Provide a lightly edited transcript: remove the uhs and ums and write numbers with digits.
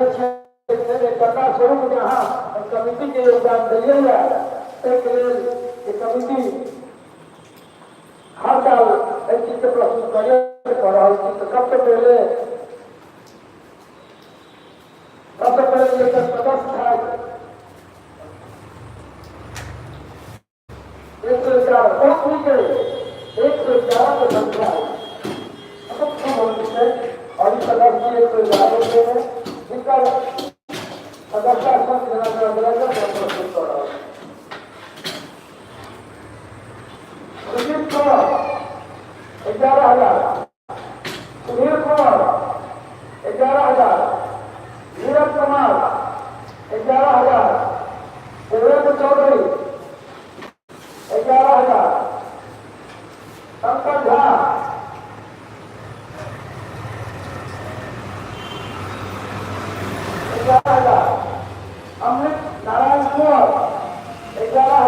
कथा स्वरूप जहाँ कमिटी के योगदान दिए कमिटी हर साल चित्र प्रस्तुत कर सबसे पहले सदस्य था 111 की संख्या और इस सदस्य 111 हैं जिनका सदस्य प्रस्तुत कर रहा है। सुजीत कुमार 11,000, सुधीर कुमार 11,000, नीरज कुमार 11,000, देवेंद्र चौधरी 11,000, शंकर झा 11,000, अमृत नारायण कुमार 11,000।